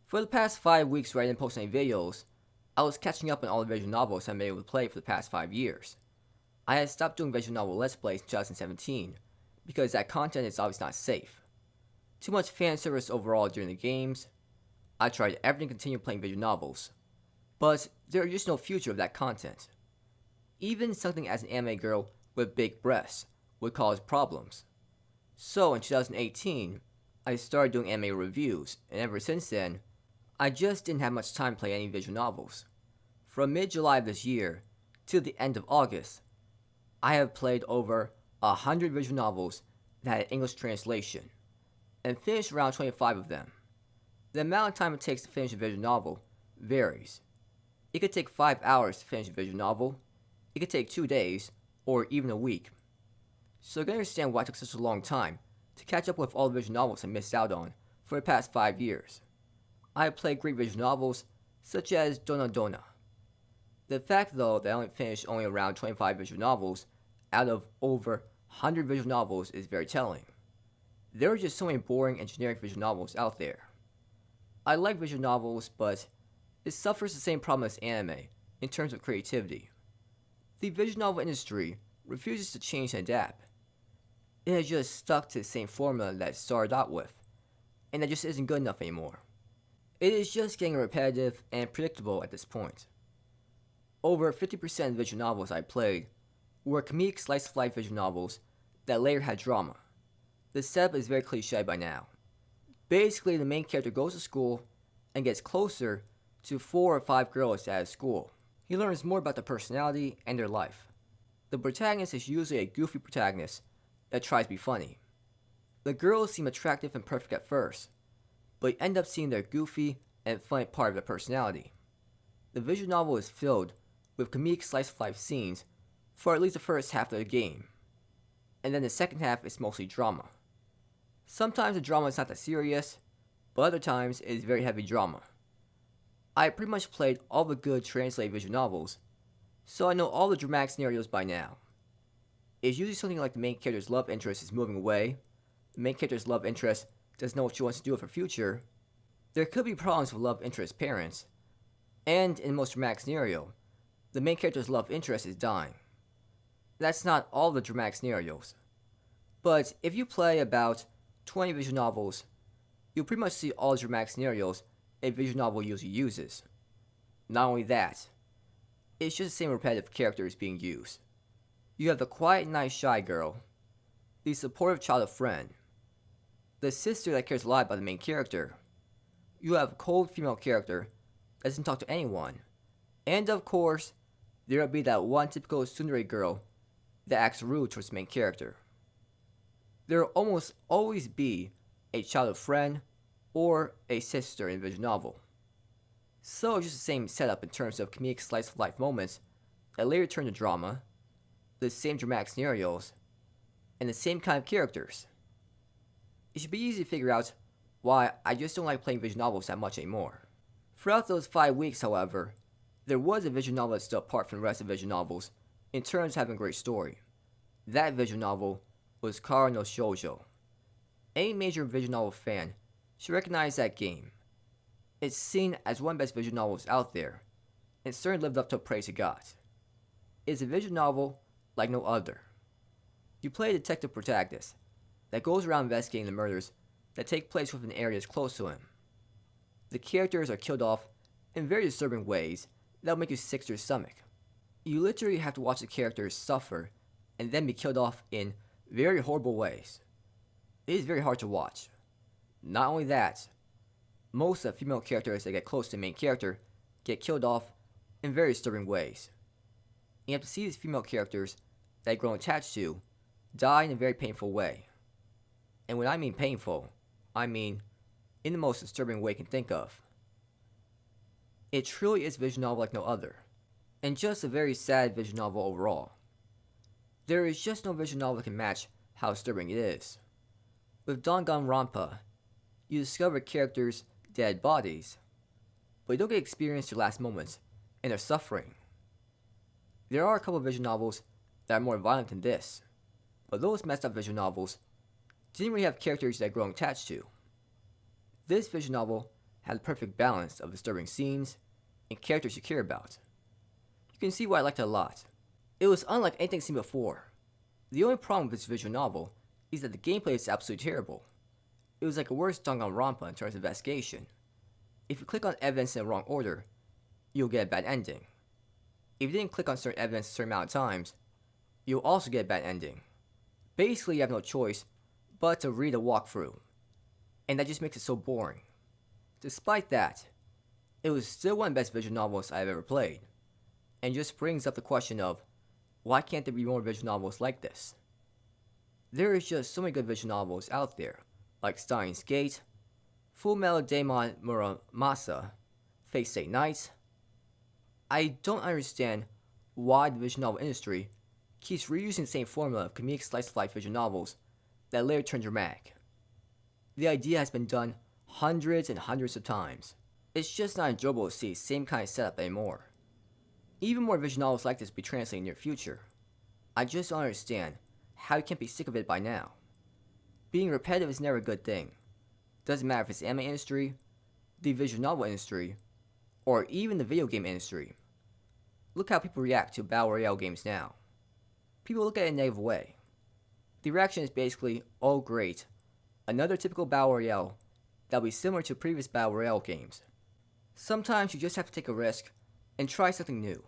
For the past 5 weeks where I didn't post any videos, I was catching up on all the visual novels I've been able to play for the past 5 years. I had stopped doing visual novel Let's Plays in 2017, because that content is obviously not safe. Too much fan service overall during the games. I tried everything to continue playing visual novels, but there is just no future of that content. Even something as an anime girl with big breasts would cause problems. So in 2018, I started doing anime reviews, and ever since then, I just didn't have much time to play any visual novels. From mid-July of this year to the end of August, I have played over 100 visual novels that had English translation, and finished around 25 of them. The amount of time it takes to finish a visual novel varies. It could take 5 hours to finish a visual novel, it could take 2 days, or even a week. So you can understand why it took such a long time to catch up with all the visual novels I missed out on for the past 5 years. I have played great visual novels such as Dona Dona. The fact though that I only finished only around 25 visual novels out of over 100 visual novels is very telling. There are just so many boring and generic visual novels out there. I like visual novels, but it suffers the same problem as anime in terms of creativity. The visual novel industry refuses to change and adapt. It has just stuck to the same formula that it started out with, and that just isn't good enough anymore. It is just getting repetitive and predictable at this point. Over 50% of the visual novels I played were comedic slice-of-life visual novels that later had drama. The setup is very cliche by now. Basically, the main character goes to school and gets closer to 4 or 5 girls at his school. He learns more about their personality and their life. The protagonist is usually a goofy protagonist that tries to be funny. The girls seem attractive and perfect at first, but you end up seeing their goofy and funny part of their personality. The visual novel is filled with comedic slice-of-life scenes for at least the first half of the game, and then the second half is mostly drama. Sometimes the drama is not that serious, but other times it is very heavy drama. I pretty much played all the good translated visual novels, so I know all the dramatic scenarios by now. It's usually something like the main character's love interest is moving away, the main character's love interest doesn't know what she wants to do with her future, there could be problems with love interest's parents, and in the most dramatic scenario, the main character's love interest is dying. That's not all the dramatic scenarios, but if you play about 20 visual novels, you'll pretty much see all the dramatic scenarios a visual novel usually uses. Not only that, it's just the same repetitive characters being used. You have the quiet, nice, shy girl, the supportive childhood friend, the sister that cares a lot about the main character. You have a cold female character that doesn't talk to anyone, and of course, there will be that one typical tsundere girl that acts rude towards the main character. There will almost always be a childhood friend or a sister in a visual novel. So it's just the same setup in terms of comedic slice-of-life moments that later turn to drama, the same dramatic scenarios, and the same kind of characters. It should be easy to figure out why I just don't like playing visual novels that much anymore. Throughout those 5 weeks, however, there was a visual novel that stood apart from the rest of the visual novels in terms of having a great story. That visual novel was Kara no Shoujo. Any major visual novel fan should recognize that game. It's seen as one of the best visual novels out there, and certainly lived up to the praise it got. It's a visual novel like no other. You play a detective protagonist that goes around investigating the murders that take place within areas close to him. The characters are killed off in very disturbing ways that will make you sick to your stomach. You literally have to watch the characters suffer and then be killed off in very horrible ways. It is very hard to watch. Not only that, most of the female characters that get close to the main character get killed off in very disturbing ways. You have to see these female characters that you grow attached to die in a very painful way. And when I mean painful, I mean in the most disturbing way you can think of. It truly is a visual novel like no other, and just a very sad visual novel overall. There is just no visual novel that can match how disturbing it is. With Danganronpa, you discover characters' dead bodies, but you don't get to experience their last moments and their suffering. There are a couple of visual novels that are more violent than this, but those messed up visual novels didn't really have characters that grow attached to. This visual novel had the perfect balance of disturbing scenes and characters you care about. You can see why I liked it a lot. It was unlike anything seen before. The only problem with this visual novel is that the gameplay is absolutely terrible. It was like a worse Danganronpa in terms of investigation. If you click on evidence in the wrong order, you'll get a bad ending. If you didn't click on certain evidence a certain amount of times, you'll also get a bad ending. Basically, you have no choice but to read a walkthrough, and that just makes it so boring. Despite that, it was still one of the best visual novels I've ever played, and just brings up the question of, why can't there be more visual novels like this? There is just so many good visual novels out there, like Steins Gate, Fullmetal Daemon Muramasa, Fate/stay night. I don't understand why the visual novel industry keeps reusing the same formula of comedic slice-of-life visual novels that later turn dramatic. The idea has been done hundreds and hundreds of times. It's just not enjoyable to see the same kind of setup anymore. Even more visual novels like this will be translated in the near future. I just don't understand how you can't be sick of it by now. Being repetitive is never a good thing. Doesn't matter if it's the anime industry, the visual novel industry, or even the video game industry. Look how people react to Battle Royale games now. People look at it in a negative way. The reaction is basically, oh great, another typical Battle Royale that'll be similar to previous Battle Royale games. Sometimes you just have to take a risk and try something new.